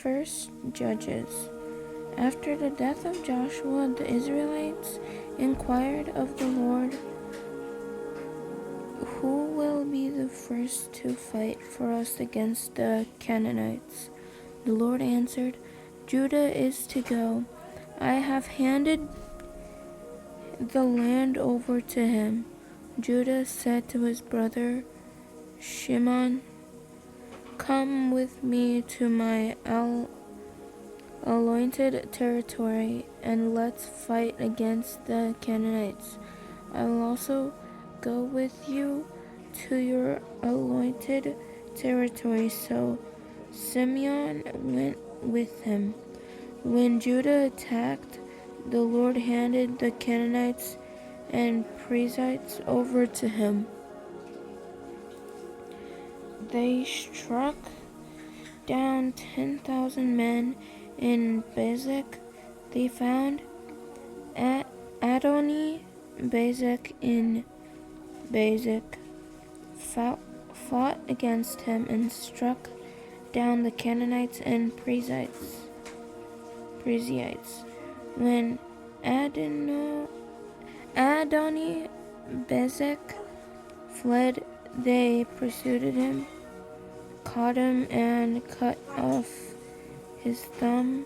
First Judges. After the death of Joshua, the Israelites inquired of the Lord, "Who will be the first to fight for us against the Canaanites?" The Lord answered, "Judah is to go. I have handed the land over to him." Judah said to his brother Shimon, "Come with me to my anointed territory, and let's fight against the Canaanites. I will also go with you to your anointed territory." So Simeon went with him. When Judah attacked, the Lord handed the Canaanites and Perizzites over to him. They struck down 10,000 men in Bezek. They found Adoni-Bezek in Bezek, fought against him, and struck down the Canaanites and Perizzites. When Adoni-Bezek fled, they pursued him, caught him, and cut off his thumb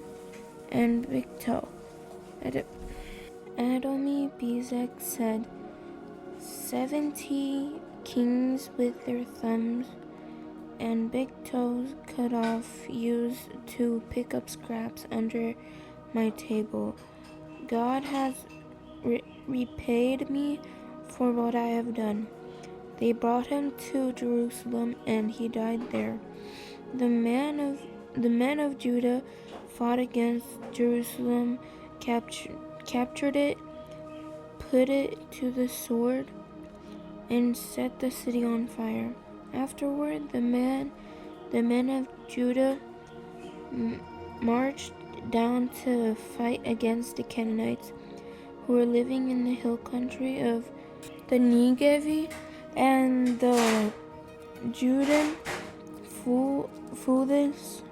and big toe. Adoni-Bezek said, 70 kings with their thumbs and big toes cut off used to pick up scraps under my table. God has repaid me for what I have done." They brought him to Jerusalem, and he died there. The men of Judah fought against Jerusalem, captured it, put it to the sword, and set the city on fire. Afterward, the men of Judah marched down to fight against the Canaanites, who were living in the hill country of the Negev and the Judean Foothills.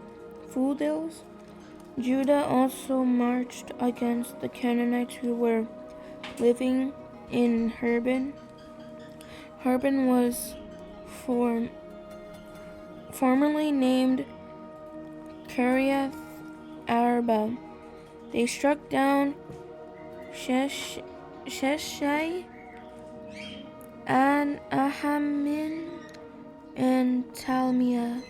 Judah also marched against the Canaanites who were living in Hebron. Hebron was formerly named Kiriath Arba. They struck down Sheshai, Ahamin, and Talmiah.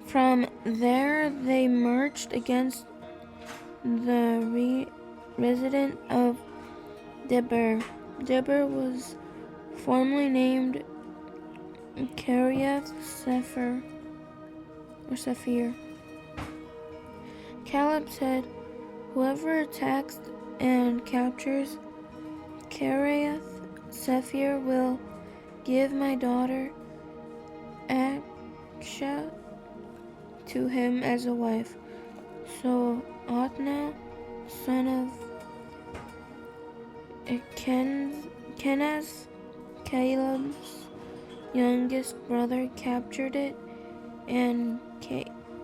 From there they marched against the resident of Debir. Debir was formerly named Kiriath Sephir. Caleb said, "Whoever attacks and captures Kiriath Sephir will give my daughter Aksha to him as a wife." So Othniel, son of Kenaz, Caleb's youngest brother, captured it, and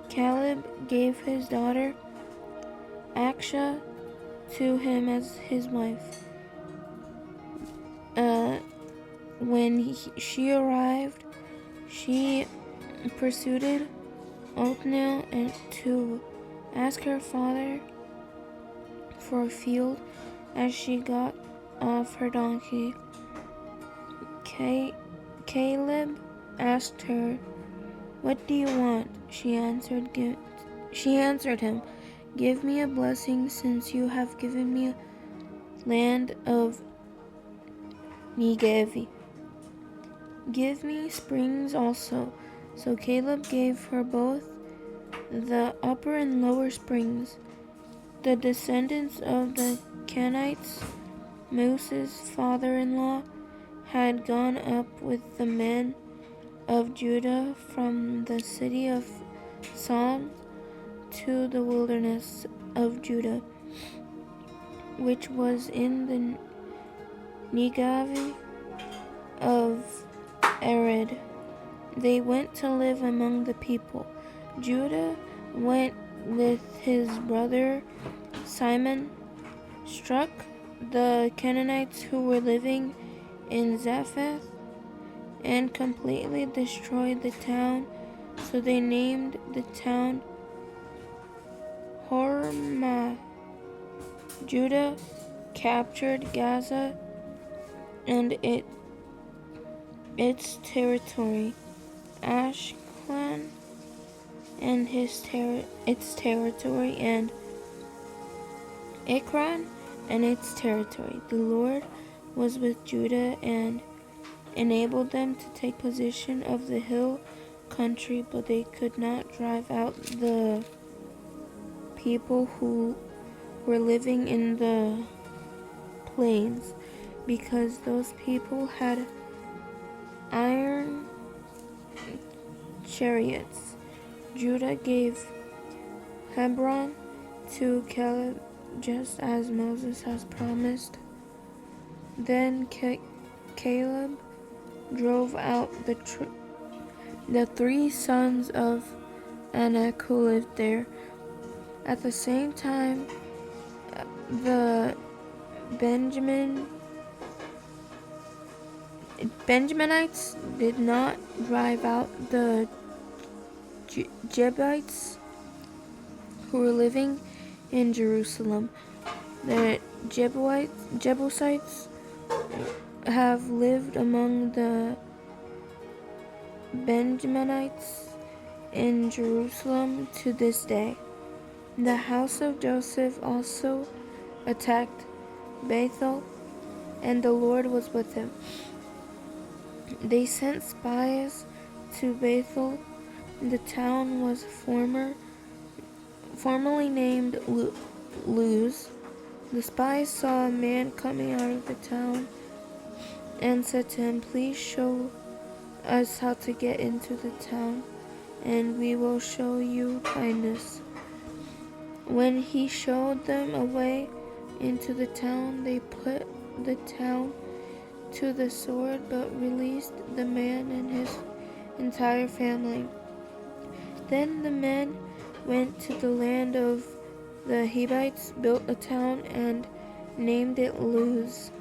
Caleb gave his daughter Aksha to him as his wife. When she arrived, she pursued Othniel and to ask her father for a field. As she got off her donkey, Caleb asked her, "What do you want?" She answered him, "Give me a blessing, since you have given me land of Negev. Give me springs also." So Caleb gave her both the upper and lower springs. The descendants of the Canaanites, Moses' father-in-law, had gone up with the men of Judah from the city of Psalm to the wilderness of Judah, which was in the Negev of arid. They went to live among the people. Judah went with his brother Simon, struck the Canaanites who were living in Japheth, and completely destroyed the town. So they named the town Hormah. Judah captured Gaza and its territory, Ashkelon and its territory, and Ekron and its territory. The Lord was with Judah and enabled them to take possession of the hill country, but they could not drive out the people who were living in the plains, because those people had iron chariots. Judah gave Hebron to Caleb just as Moses has promised. Then Caleb drove out the 3 sons of Anak who lived there. At the same time, the Benjaminites did not drive out the Jebusites who were living in Jerusalem. The Jebusites have lived among the Benjaminites in Jerusalem to this day. The house of Joseph also attacked Bethel, and the Lord was with him. They sent spies to Bethel. The town was formerly named Luz. The spies saw a man coming out of the town and said to him, "Please show us how to get into the town, and we will show you kindness." When he showed them a way into the town, they put the town to the sword, but released the man and his entire family. Then the men went to the land of the Hivites, built a town, and named it Luz.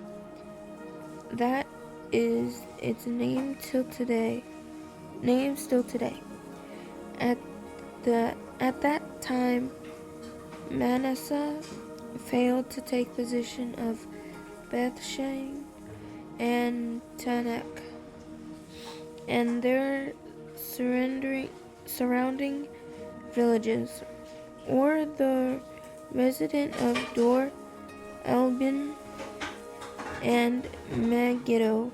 That is its name still today. At that time, Manasseh failed to take possession of Bethshan and Tanakh and their surrounding villages, or the resident of Dor, Elbin, and Megiddo,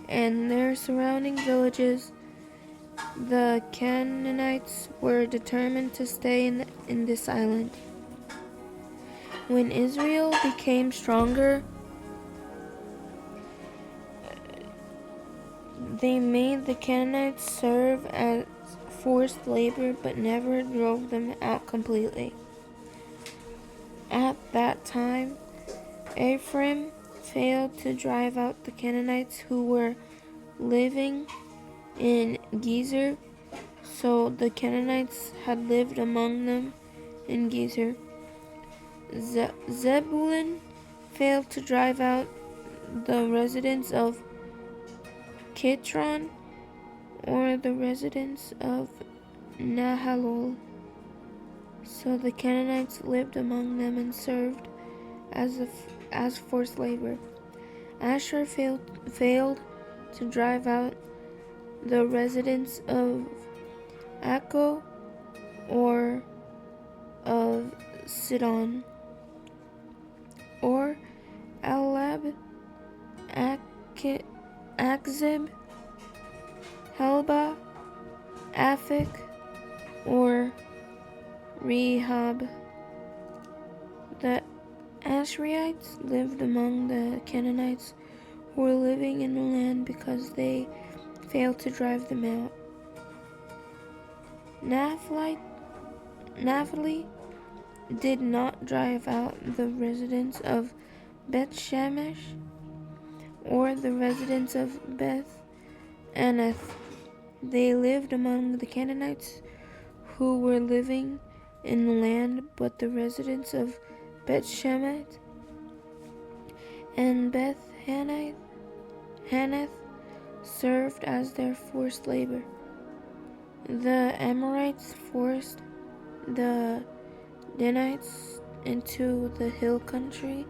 and their surrounding villages. The Canaanites were determined to stay in this island. When Israel became stronger, they made the Canaanites serve as forced labor, but never drove them out completely. At that time, Ephraim failed to drive out the Canaanites who were living in Gezer, so the Canaanites had lived among them in Gezer. Zebulun failed to drive out the residents of Kitron, or the residents of Nahalol, so the Canaanites lived among them and served as forced labor. Asher failed to drive out the residents of Akko, or of Sidon, or Alab, Akzib, Helba, Aphik, or Rehob. The Asherites lived among the Canaanites who were living in the land because they failed to drive them out. Naphtali did not drive out the residents of Beth Shemesh, or the residents of Beth Anath. They lived among the Canaanites who were living in the land, but the residents of Beth Shemesh and Beth Hanath served as their forced labor. The Amorites forced the Danites into the hill country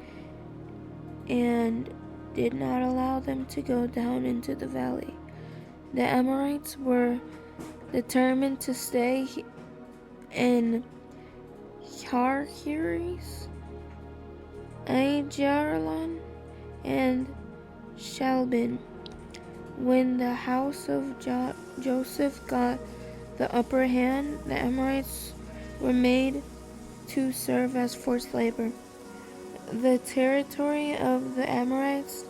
and did not allow them to go down into the valley. The Amorites were determined to stay in Harheres, Ajalon, and Shalbin. When the house of Joseph got the upper hand, the Amorites were made to serve as forced labor. The territory of the Amorites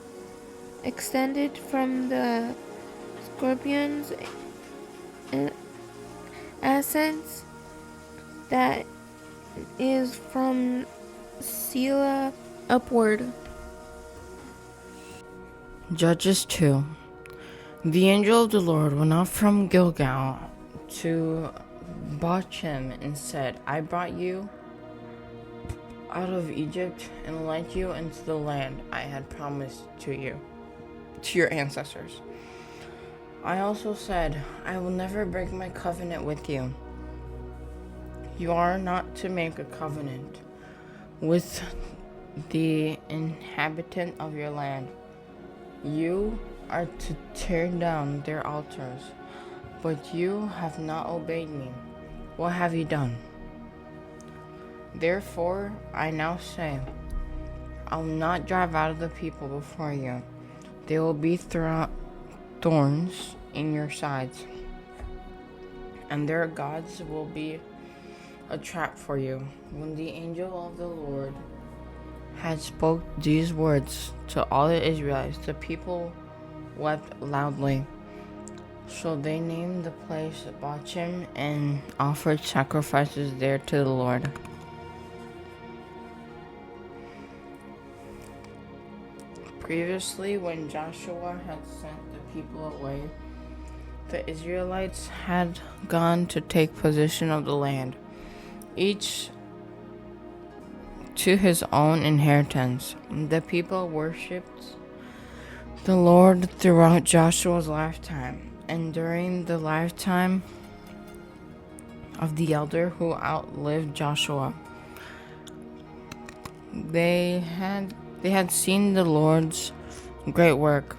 extended from the Scorpions ascents, that is from Selah upward. Judges 2. The angel of the Lord went out from Gilgal to Bochim and said, I brought you out of Egypt and led you into the land I had promised to your ancestors. I also said, I will never break my covenant with you. You are not to make a covenant with the inhabitant of your land. You are to tear down their altars, but you have not obeyed me. What have you done? Therefore, I now say, I will not drive out of the people before you. They will be thorns in your sides, and their gods will be a trap for you. When the angel of the Lord had spoke these words to all the Israelites, the people wept loudly. So they named the place Bochim and offered sacrifices there to the Lord. Previously, when Joshua had sent the people away, the Israelites had gone to take possession of the land, each to his own inheritance. The people worshipped the Lord throughout Joshua's lifetime, and during the lifetime of the elder who outlived Joshua. They had seen the Lord's great work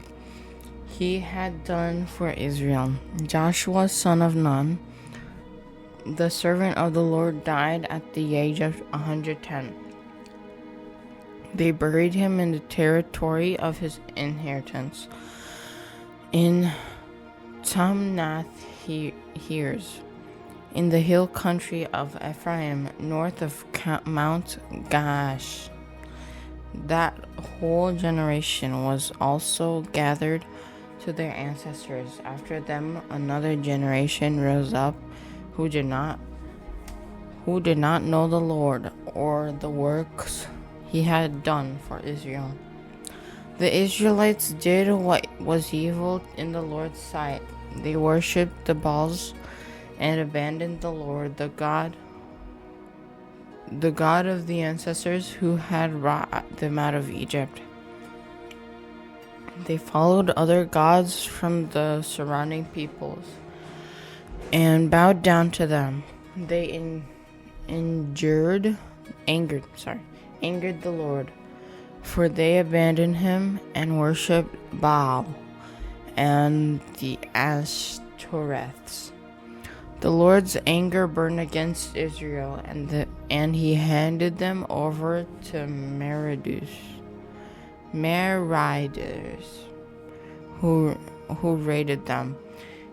he had done for Israel. Joshua, son of Nun, the servant of the Lord, died at the age of 110. They buried him in the territory of his inheritance, in Timnath-Heres, in the hill country of Ephraim, north of Mount Gaash. That whole generation was also gathered to their ancestors. After them, another generation rose up who did not know the Lord or the works he had done for Israel. The Israelites did what was evil in the Lord's sight. They worshipped the Baals and abandoned the Lord, the God of the ancestors who had brought them out of Egypt. They followed other gods from the surrounding peoples and bowed down to them. They angered the Lord, for they abandoned him and worshipped Baal and the Ashtoreths. The Lord's anger burned against Israel, and he handed them over to Meridus, who raided them.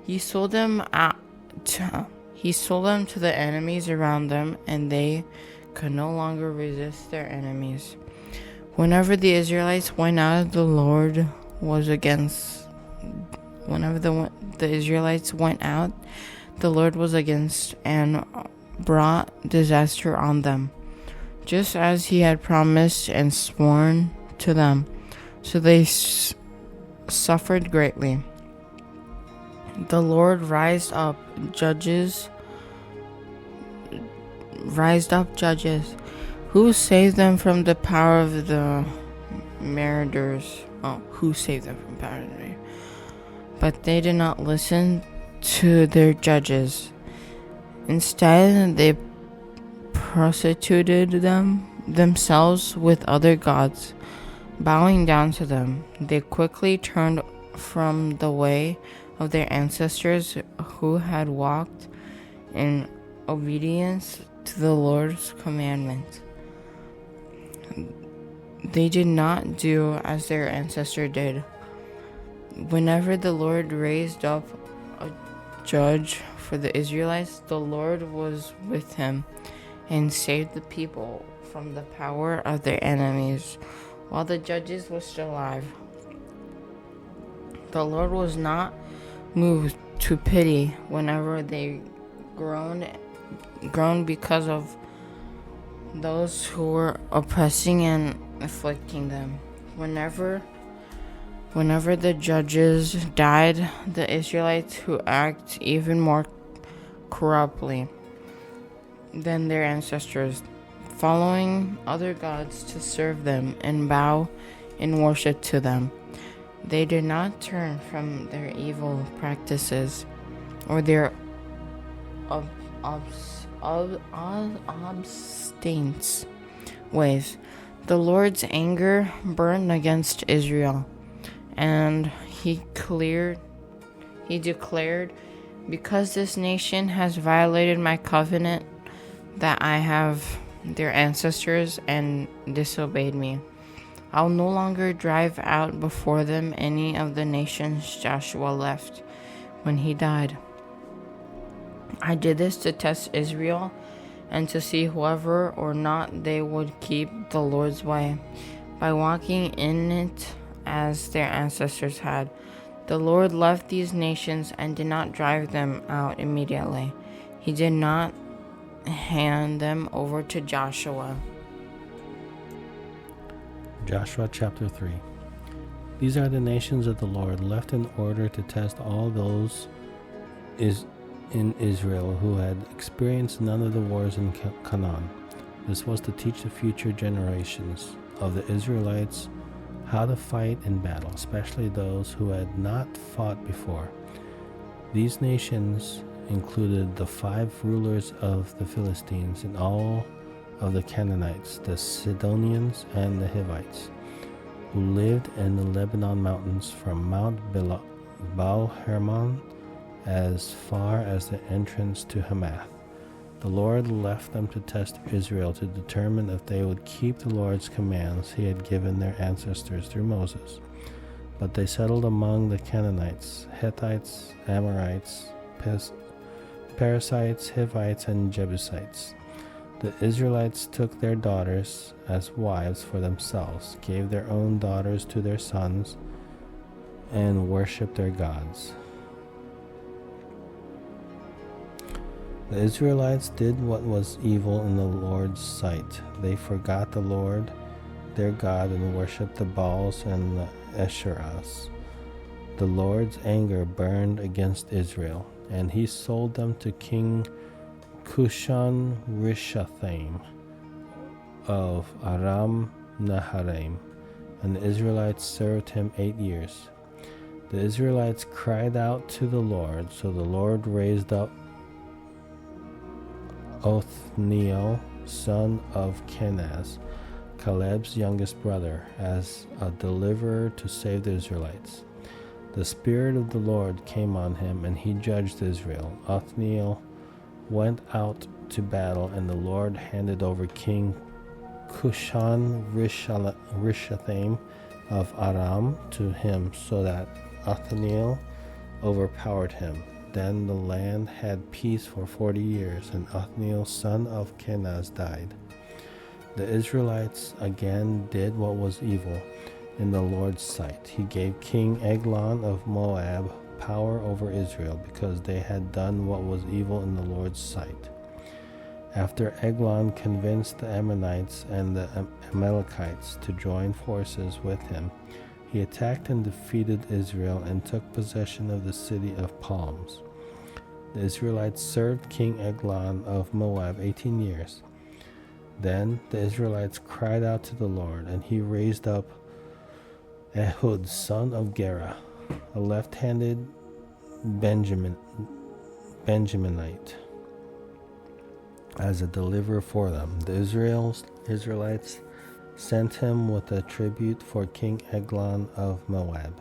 He sold them to the enemies around them, and they could no longer resist their enemies. Whenever the Israelites went out, the Lord was against and brought disaster on them, just as he had promised and sworn to them. So they suffered greatly. The Lord rised up judges who saved them from the power of the marauders. Who saved them from power of the marauders? But they did not listen to their judges. Instead, they prostituted themselves with other gods, bowing down to them. They quickly turned from the way of their ancestors who had walked in obedience to the Lord's commandments. They did not do as their ancestor did. Whenever the Lord raised up a judge for the Israelites, the Lord was with him and saved the people from the power of their enemies while the judges were still alive. The Lord was not moved to pity whenever they groaned because of those who were oppressing and afflicting them. Whenever the judges died, the Israelites who act even more corruptly than their ancestors, following other gods to serve them and bow in worship to them. They did not turn from their evil practices or their obstinate ways. The Lord's anger burned against Israel, and he declared, because this nation has violated my covenant that I have their ancestors and disobeyed me, I'll no longer drive out before them any of the nations Joshua left when he died. I did this to test Israel and to see whether or not they would keep the Lord's way by walking in it as their ancestors had. The Lord left these nations and did not drive them out immediately. He did not hand them over to Joshua. Joshua chapter 3. These are the nations of the Lord, left in order to test all those in Israel who had experienced none of the wars in Canaan. This was to teach the future generations of the Israelites how to fight in battle, especially those who had not fought before. These nations included the 5 rulers of the Philistines and all of the Canaanites, the Sidonians, and the Hivites, who lived in the Lebanon mountains from Mount Baal Hermon as far as the entrance to Hamath. The Lord left them to test Israel to determine if they would keep the Lord's commands he had given their ancestors through Moses. But they settled among the Canaanites, Hittites, Amorites, Perizzites, Hivites, and Jebusites. The Israelites took their daughters as wives for themselves, gave their own daughters to their sons, and worshipped their gods. The Israelites did what was evil in the Lord's sight. They forgot the Lord their God and worshipped the Baals and the Asherahs. The Lord's anger burned against Israel, and he sold them to King Cushan-Rishathaim of Aram Naharaim, and the Israelites served him 8 years. The Israelites cried out to the Lord, so the Lord raised up Othniel, son of Kenaz, Caleb's youngest brother, as a deliverer to save the Israelites. The Spirit of the Lord came on him, and he judged Israel. Othniel went out to battle, and the Lord handed over King Cushan-Rishathaim of Aram to him, so that Othniel overpowered him. Then the land had peace for 40 years, and Othniel, son of Kenaz, died. The Israelites again did what was evil in the Lord's sight. He gave King Eglon of Moab power over Israel, because they had done what was evil in the Lord's sight. After Eglon convinced the Ammonites and the Amalekites to join forces with him, He attacked and defeated Israel and took possession of the city of palms. The Israelites served King Eglon of Moab 18 years. Then the Israelites cried out to the Lord, and he raised up Ehud, son of Gera, a left-handed Benjaminite, as a deliverer for them. The Israelites sent him with a tribute for King Eglon of Moab.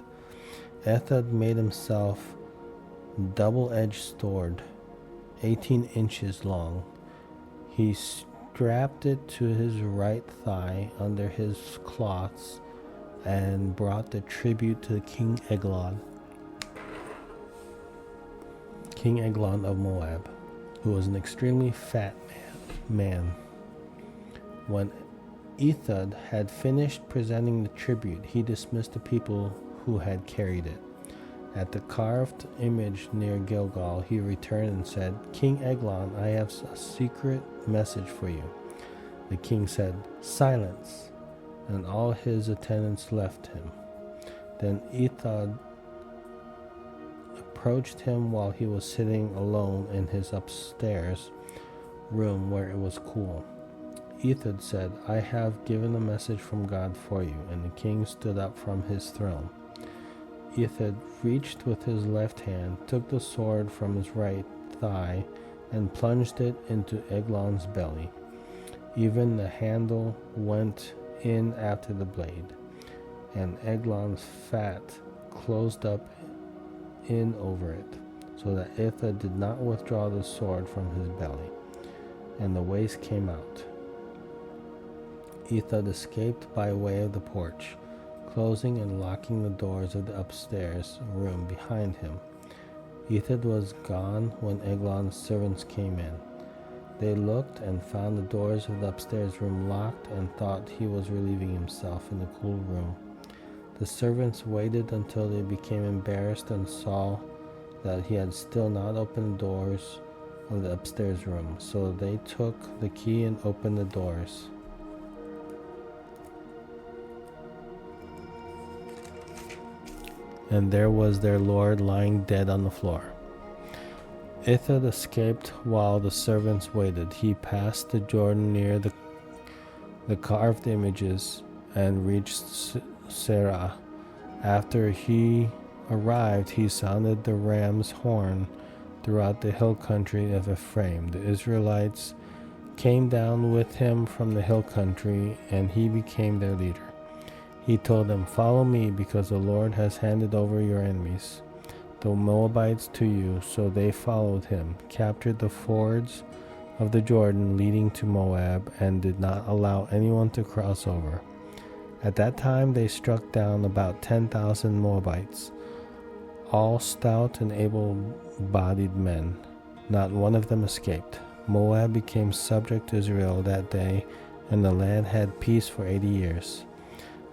Ehud made himself double-edged sword, 18 inches long. He strapped it to his right thigh under his cloths and brought the tribute to King Eglon of Moab, who was an extremely fat man. When Ehud had finished presenting the tribute, he dismissed the people who had carried it. At the carved image near Gilgal, he returned and said, "King Eglon, I have a secret message for you." The king said, "Silence," and all his attendants left him. Then Ehud approached him while he was sitting alone in his upstairs room where it was cool. Ehud said, "I have given a message from God for you," and the king stood up from his throne. Ehud reached with his left hand, took the sword from his right thigh, and plunged it into Eglon's belly. Even the handle went in after the blade, and Eglon's fat closed up in over it, so that Ehud did not withdraw the sword from his belly, and the waist came out. Ehud escaped by way of the porch, closing and locking the doors of the upstairs room behind him. Ehud was gone when Eglon's servants came in. They looked and found the doors of the upstairs room locked and thought he was relieving himself in the cool room. The servants waited until they became embarrassed and saw that he had still not opened the doors of the upstairs room, so they took the key and opened the doors. And there was their lord lying dead on the floor. Ehud escaped while the servants waited. He passed the Jordan near the carved images and reached Serah. After he arrived, he sounded the ram's horn throughout the hill country of Ephraim. The Israelites came down with him from the hill country, and he became their leader. He told them, "Follow me, because the Lord has handed over your enemies, the Moabites, to you." So they followed him, captured the fords of the Jordan leading to Moab, and did not allow anyone to cross over. At that time they struck down about 10,000 Moabites, all stout and able-bodied men. Not one of them escaped. Moab became subject to Israel that day, and the land had peace for 80 years.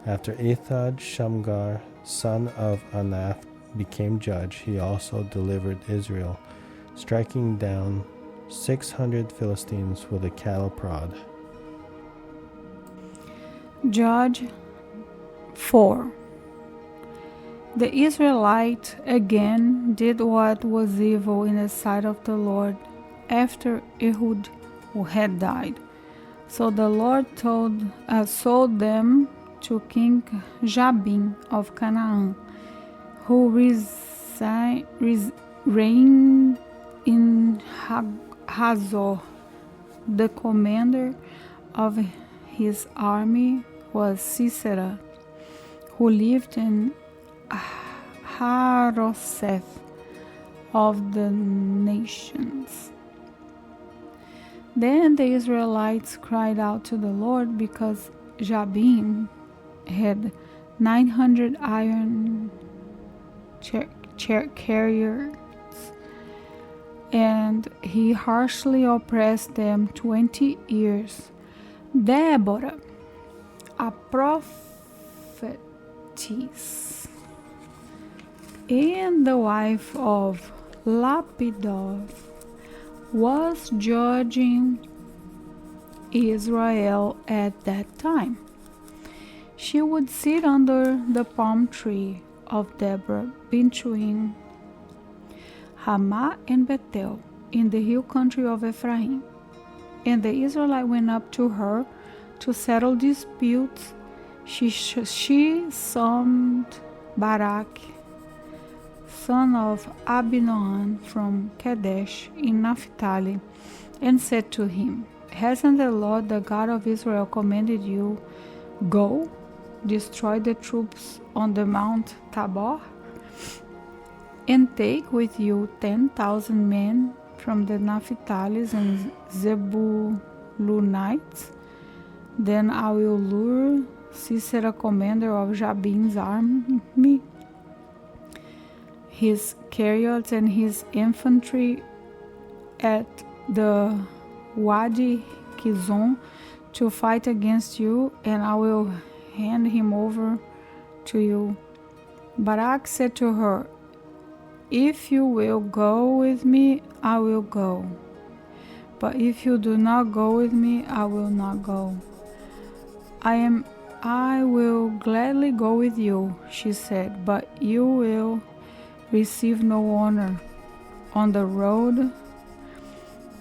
After Ehud, Shamgar, son of Anath, became judge, he also delivered Israel, striking down 600 Philistines with a cattle prod. Judge 4. The Israelites again did what was evil in the sight of the Lord after Ehud had died. So the Lord sold them to King Jabin of Canaan, who reigned in Hazor. The commander of his army was Sisera, who lived in Harosheth of the nations. Then the Israelites cried out to the Lord because Jabin had 900 iron carriers, and he harshly oppressed them 20 years. Deborah, a prophetess and the wife of Lapidov, was judging Israel at that time. she would sit under the palm tree of Deborah between Ramah and Bethel in the hill country of Ephraim. And the Israelite went up to her to settle disputes. She summoned Barak, son of Abinoam from Kadesh in Naphtali, and said to him, Hasn't the Lord, the God of Israel, commanded you, Go, destroy the troops on the Mount Tabor, and take with you 10,000 men from the Naphtalites and Zebulunites? Then I will lure Sisera, commander of Jabin's army, his chariots and his infantry at the Wadi Kizon to fight against you, and I will hand him over to you. Barak said to her, If you will go with me, I will go. But if you do not go with me, I will not go. I will gladly go with you, she said, but you will receive no honor on the road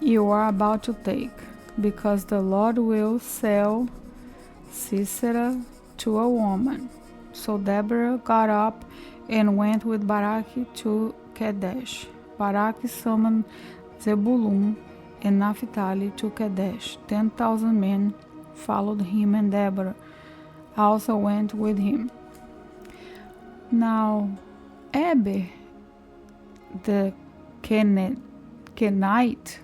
you are about to take, because the Lord will sell Sisera to a woman. So Deborah got up and went with Barak to Kadesh. Barak summoned Zebulun and Naphtali to Kadesh. 10,000 men followed him, and Deborah also went with him. Now Eber, the Kenite,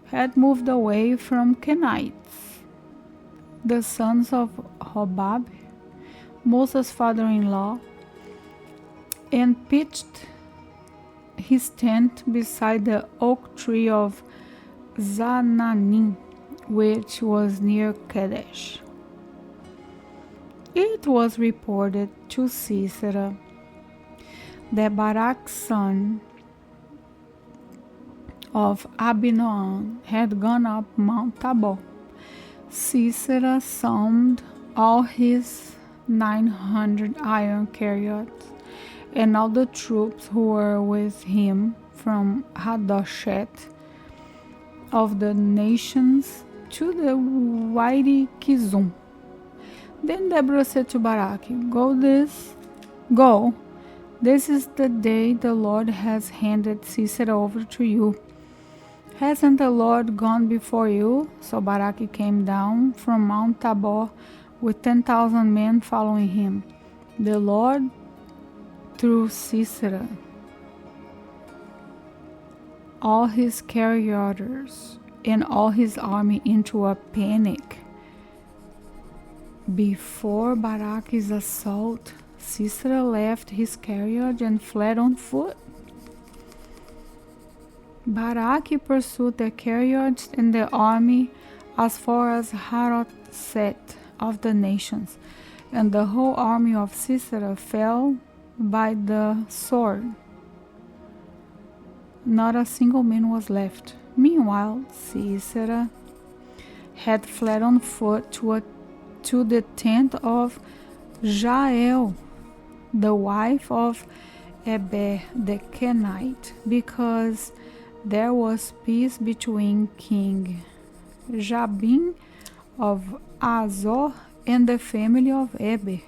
had moved away from Kenites, the sons of Hobab, Moses' father-in-law, and pitched his tent beside the oak tree of Zananim, which was near Kadesh. It was reported to Sisera that Barak's son of Abinoam had gone up Mount Tabor. Sisera summoned all his 900 iron chariots and all the troops who were with him from Hadoshet of the nations to the Wadi Kizum. Then Deborah said to Barak, Go, this is the day the Lord has handed Sisera over to you. Hasn't the Lord gone before you? So Barak came down from Mount Tabor with 10,000 men following him. The Lord threw Sisera, all his charioteers, and all his army into a panic. Before Barak's assault, Sisera left his chariot and fled on foot. Barak pursued the chariots and the army as far as Haroset of the nations, and the whole army of Sisera fell by the sword. Not a single man was left. Meanwhile, Sisera had fled on foot to the tent of Jael, the wife of Eber the Kenite, because there was peace between King Jabin of Azor and the family of Eber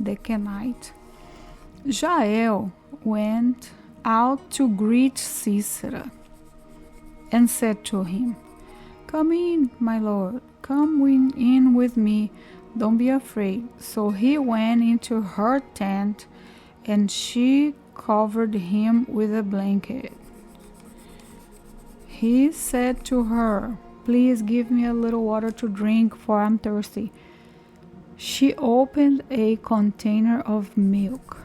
the Kenite. Jael went out to greet Sisera and said to him, Come in, my lord, come in with me, don't be afraid. So he went into her tent, and she covered him with a blanket. He said to her, Please give me a little water to drink, for I'm thirsty. She opened a container of milk,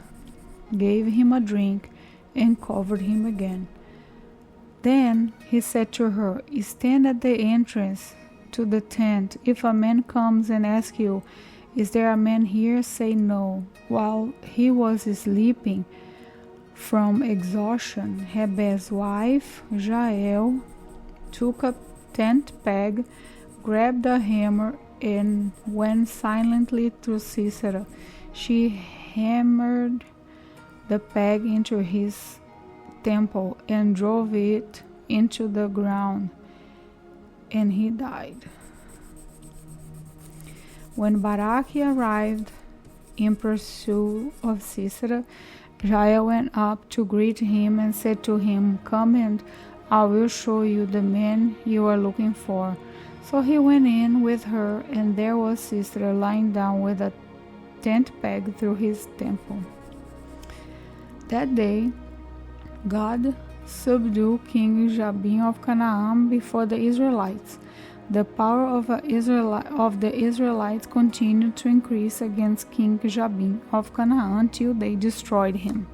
gave him a drink, and covered him again. Then he said to her, Stand at the entrance to the tent. If a man comes and asks you, Is there a man here? Say no. While he was sleeping from exhaustion, Heber's wife, Jael, took a tent peg, grabbed a hammer, and went silently to Sisera. She hammered the peg into his temple and drove it into the ground, and he died. When Barak arrived in pursuit of Sisera, Jael went up to greet him and said to him, "Come and I will show you the man you are looking for." So he went in with her, and there was Sisera lying down with a tent peg through his temple. That day, God subdued King Jabin of Canaan before the Israelites. The power of the Israelites continued to increase against King Jabin of Canaan until they destroyed him.